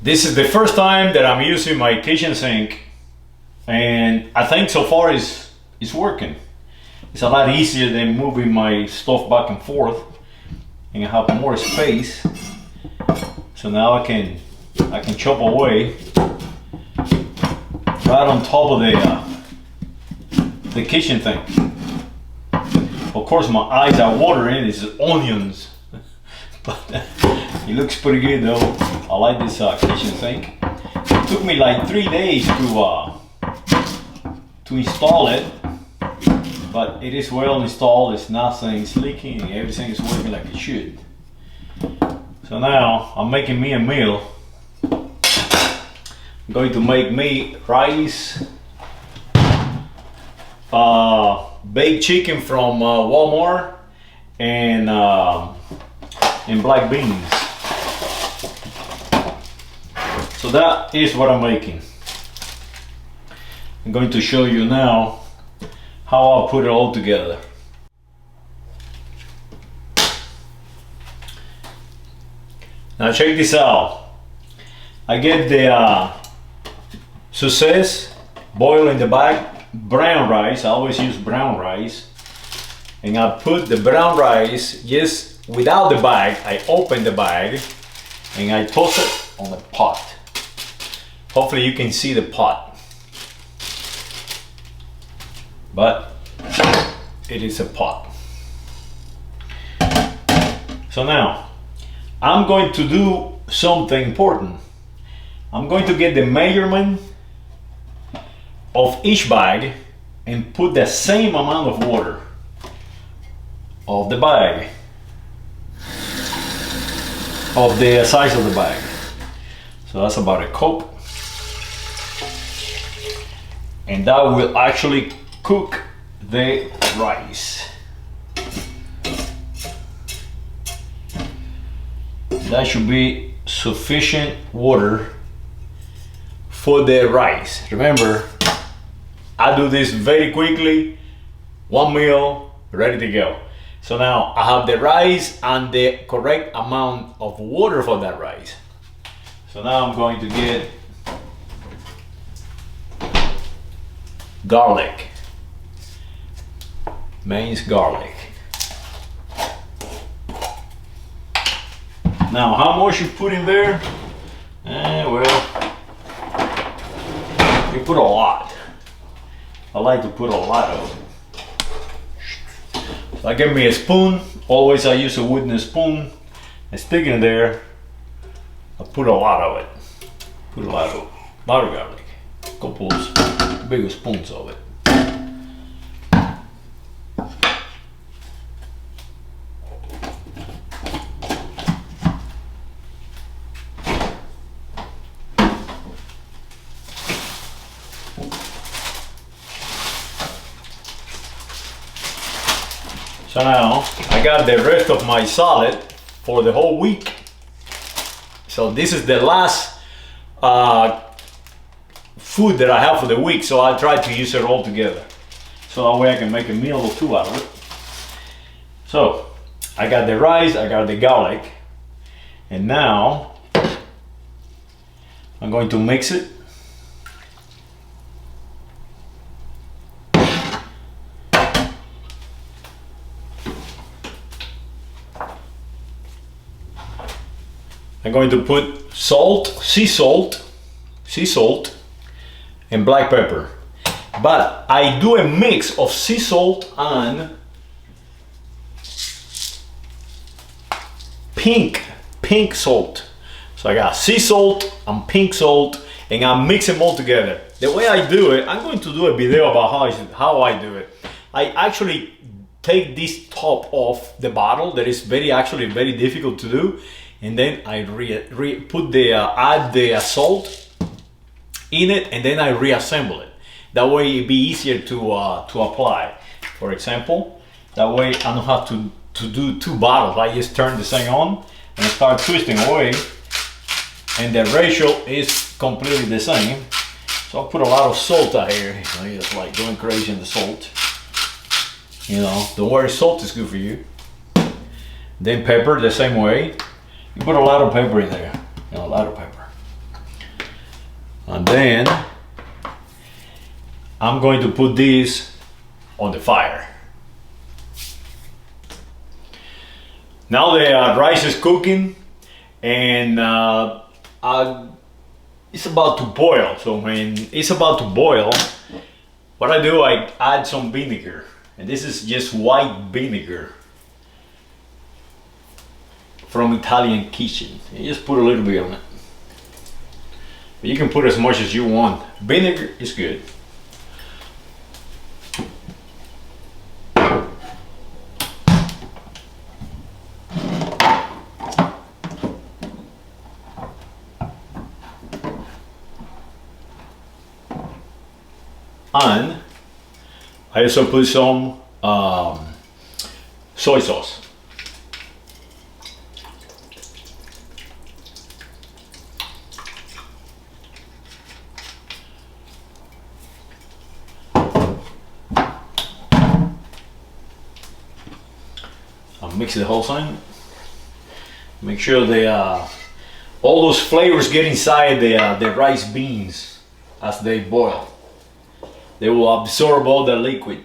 This is the first time that I'm using my kitchen sink, and I think so far it's working. It's a lot easier than moving my stuff back and forth, and I have more space. So now I can chop away right on top of the kitchen thing. Of course, my eyes are watering. It's onions, but it looks pretty good though. I like this kitchen sink. It took me like 3 days to install it, but it is well installed. It's nothing leaking, and everything is working like it should. So now I'm making me a meal. I'm going to make me rice, baked chicken from Walmart, and black beans. So that is what I'm making. I'm going to show you now how I'll put it all together. Now check this out. I get the Success boil in the bag brown rice. I always use brown rice, and I put the brown rice just without the bag. I open the bag and I toss it on the pot. Hopefully you can see the pot, but it is a pot. So now I'm going to do something important. I'm going to get the measurement of each bag and put the same amount of water of the bag, of the size of the bag. So that's about a cup. And that will actually cook the rice. That should be sufficient water for the rice. Remember, I do this very quickly, one meal, ready to go. So now I have the rice and the correct amount of water for that rice. So now I'm going to get garlic, minced garlic. Now how much you put in there? Well, you put a lot. I like to put a lot of it. So I get me a spoon. Always I use a wooden spoon. I stick it in there. I put a lot of it. Put a lot of garlic. A couple of bigger spoons of it. So now I got the rest of my salad for the whole week. So this is the last food that I have for the week, so I'll try to use it all together. So that way I can make a meal or two out of it. So I got the rice, I got the garlic, and now I'm going to mix it. I'm going to put salt, sea salt, and black pepper. But I do a mix of sea salt and pink salt. So I got sea salt and pink salt, and I mix them all together. The way I do it, I'm going to do a video about how I do it. I actually take this top off the bottle. That is actually very difficult to do, and then I add the salt in it, and then I reassemble it. That way it'd be easier to apply. For example, that way I don't have to do 2 bottles. I just turn the thing on and start twisting away, and the ratio is completely the same. So I'll put a lot of salt out here. You know, just like going crazy in the salt. You know, don't worry, salt is good for you. Then pepper the same way. You put a lot of pepper in there. You know, a lot of pepper. And then I'm going to put this on the fire. Now the rice is cooking, and it's about to boil. So when it's about to boil, what I do, I add some vinegar, and this is just white vinegar from Italian kitchen. You just put a little bit on it, but you can put as much as you want. Vinegar is good. And I also put some soy sauce. I'll mix the whole thing. Make sure all those flavors get inside the rice beans as they boil. They will absorb all the liquid.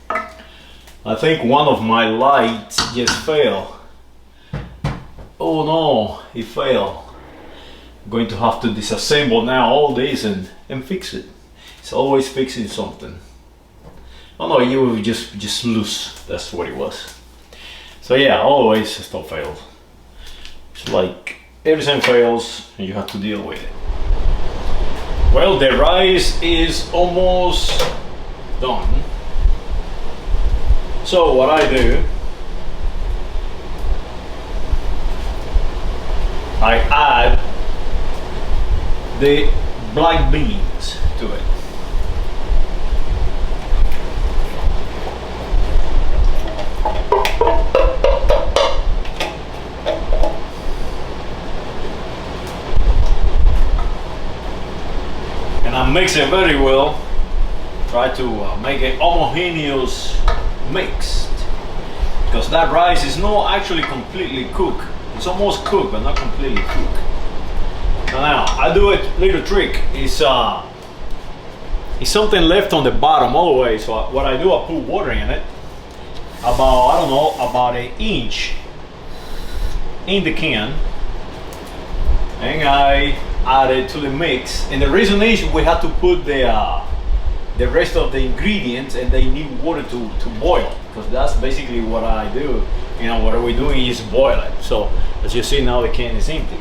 I think one of my lights just fell. Oh no, it fell. I'm going to have to disassemble now all this and fix it. It's always fixing something. Oh no, you will just loose. That's what it was. So yeah, always stuff fails. It's like everything fails and you have to deal with it. Well, the rice is almost done. So what I do, I add the black beans to it. Mix it very well. Try to make it homogeneous mixed, because that rice is not actually completely cooked. It's almost cooked, but not completely cooked. Now I do a little trick. It's something left on the bottom always. So what I do, I put water in it, about, I don't know, about an inch in the can, and I add it to the mix. And the reason is we have to put the rest of the ingredients, and they need water to boil, because that's basically what I do. You know, what we're doing is boil it. So as you see now, the can is empty.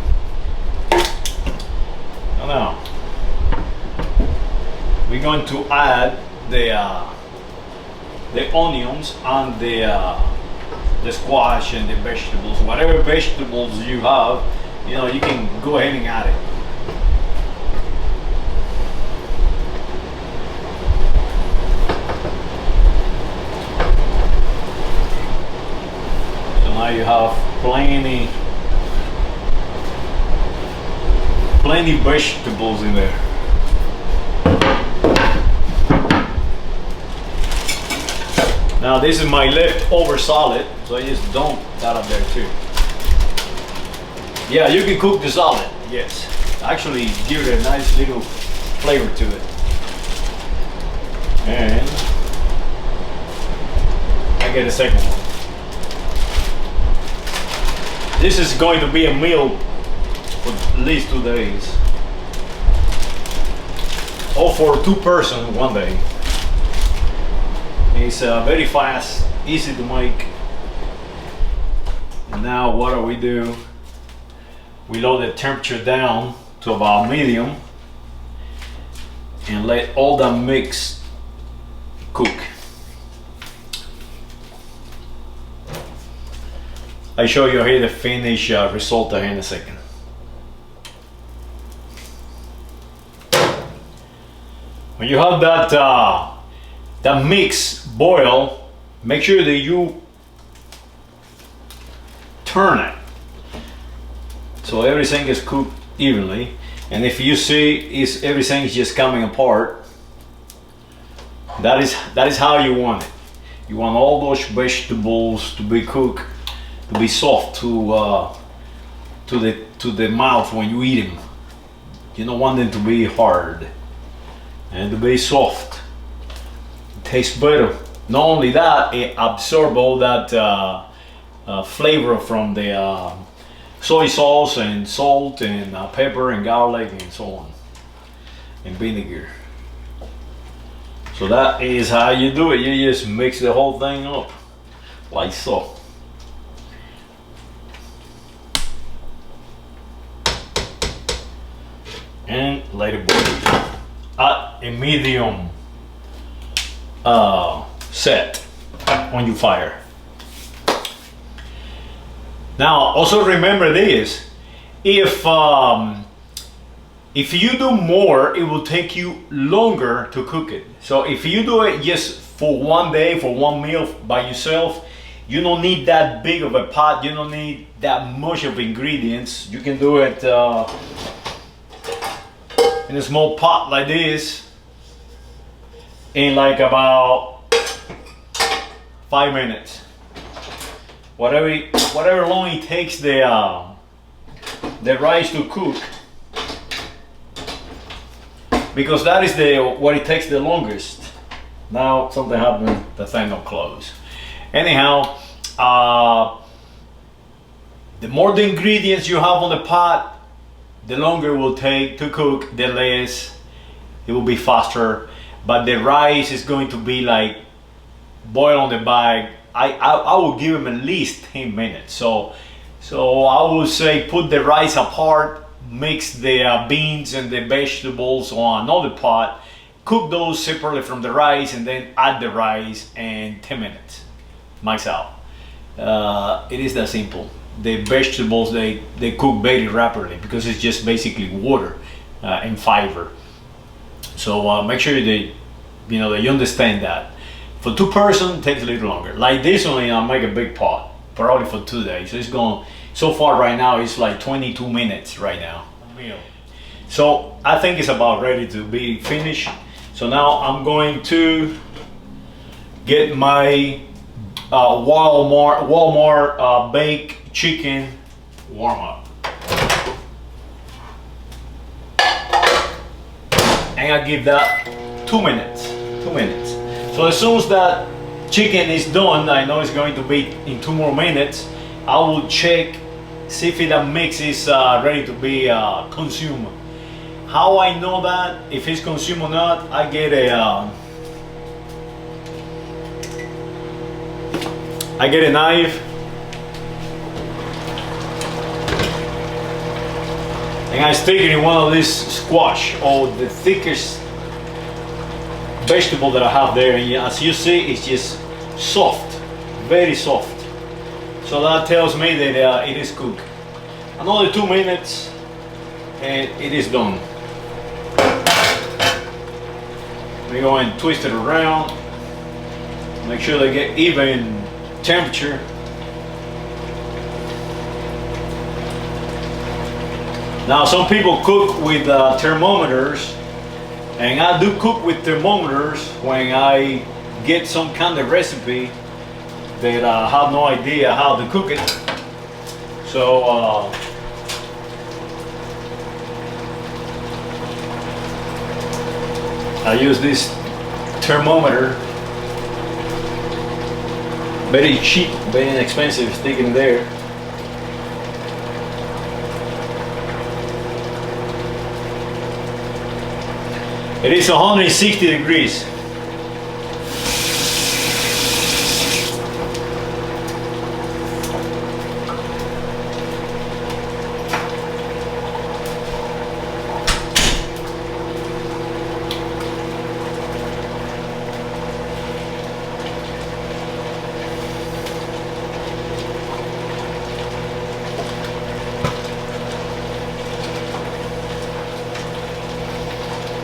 Now we're going to add the onions and the squash and the vegetables. Whatever vegetables you have, you know, you can go ahead and add it. Now you have plenty vegetables in there. Now this is my leftover salad, so I just dump that up there too. Yeah, you can cook the salad, yes. Actually give it a nice little flavor to it. And I get a second one. This is going to be a meal for at least 2 days. or for 2 person one day. It's very fast, easy to make. And now what do? We lower the temperature down to about medium and let all that mix cook. I show you here the finished result here in a second. When you have that mix boil, make sure that you turn it so everything is cooked evenly. And if you see everything is just coming apart, that is how you want it. You want all those vegetables to be cooked, to be soft to the mouth when you eat them. You don't want them to be hard and to be soft. It tastes better. Not only that, it absorbs all that flavor from the soy sauce and salt and pepper and garlic and so on, and vinegar. So that is how you do it. You just mix the whole thing up like so. And let it boil at a medium set on your fire. Now also remember this, if you do more, it will take you longer to cook it. So if you do it just for one day, for one meal by yourself, you don't need that big of a pot, you don't need that much of ingredients. You can do it in a small pot like this in like about 5 minutes. Whatever long it takes the rice to cook, because that is what it takes the longest. Now something happened, the thing will close. Anyhow, the more the ingredients you have on the pot, the longer it will take to cook, the less it will be faster. But the rice is going to be like boil on the bag. I will give them at least 10 minutes. So I would say put the rice apart, mix the beans and the vegetables on another pot, cook those separately from the rice, and then add the rice in 10 minutes. Max out. It is that simple. The vegetables they cook very rapidly because it's just basically water and fiber. So make sure that you understand that. For 2 person, it takes a little longer. Like this one, I'll make a big pot, probably for 2 days. So it's going, so far right now, it's like 22 minutes right now. So I think it's about ready to be finished. So now I'm going to get my Walmart baked chicken warm up. And I give that 2 minutes. 2 minutes. So as soon as that chicken is done, I know it's going to be in 2 more minutes, I will check, see if that mix is ready to be consumed. How I know that, if it's consumed or not, I get a knife and I stick it in one of these squash, or the thickest vegetable that I have there, and as you see, it's just soft, very soft. So that tells me that it is cooked. Another 2 minutes and it is done. We go and twist it around, make sure they get even temperature. Now some people cook with thermometers, and I do cook with thermometers when I get some kind of recipe that I have no idea how to cook it. So I use this thermometer, very cheap, very inexpensive, stick in there. It is 160 degrees.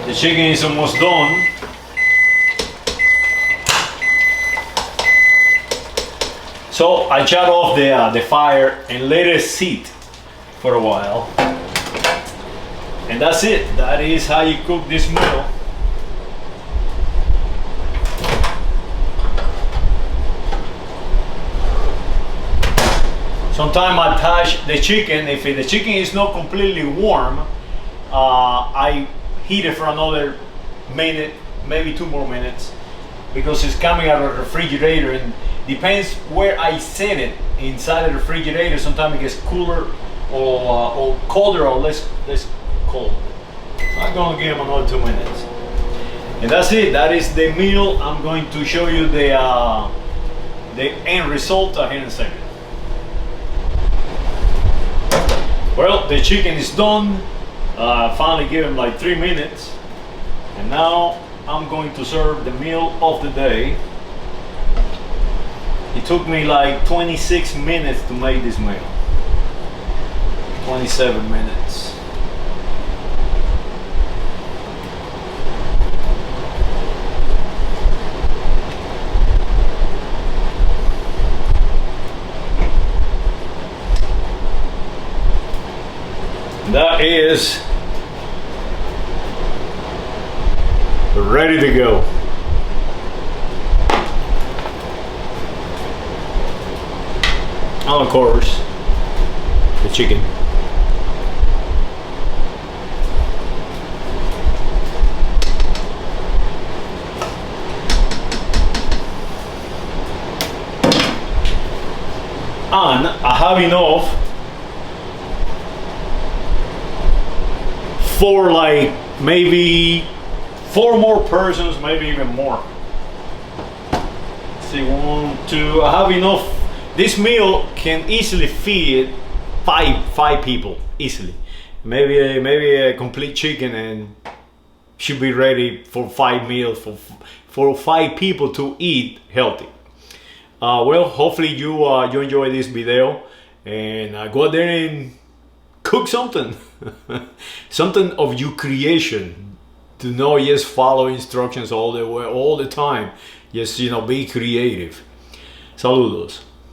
The chicken is almost done. So I shut off the fire and let it sit for a while. And that's it. That is how you cook this meal. Sometimes I touch the chicken. If the chicken is not completely warm, I heat it for another minute, maybe 2 more minutes, because it's coming out of the refrigerator, and depends where I set it inside the refrigerator. Sometimes it gets cooler or colder or less cold. So I'm gonna give them another 2 minutes, and that's it. That is the meal. I'm going to show you the end result here in a second. Well, the chicken is done. Finally give him like 3 minutes, and now I'm going to serve the meal of the day. It took me like 26 minutes to make this meal. 27 minutes. That is ready to go. And of course, the chicken. And I have enough for like maybe 4 more persons, maybe even more. Let's see, 1, 2. I have enough. This meal can easily feed five people easily. Maybe a complete chicken and should be ready for 5 meals for 5 people to eat healthy. Well, hopefully you enjoy this video, and go out there and cook something. Something of your creation. To know, yes, follow instructions all the way, all the time. Yes, be creative. Saludos.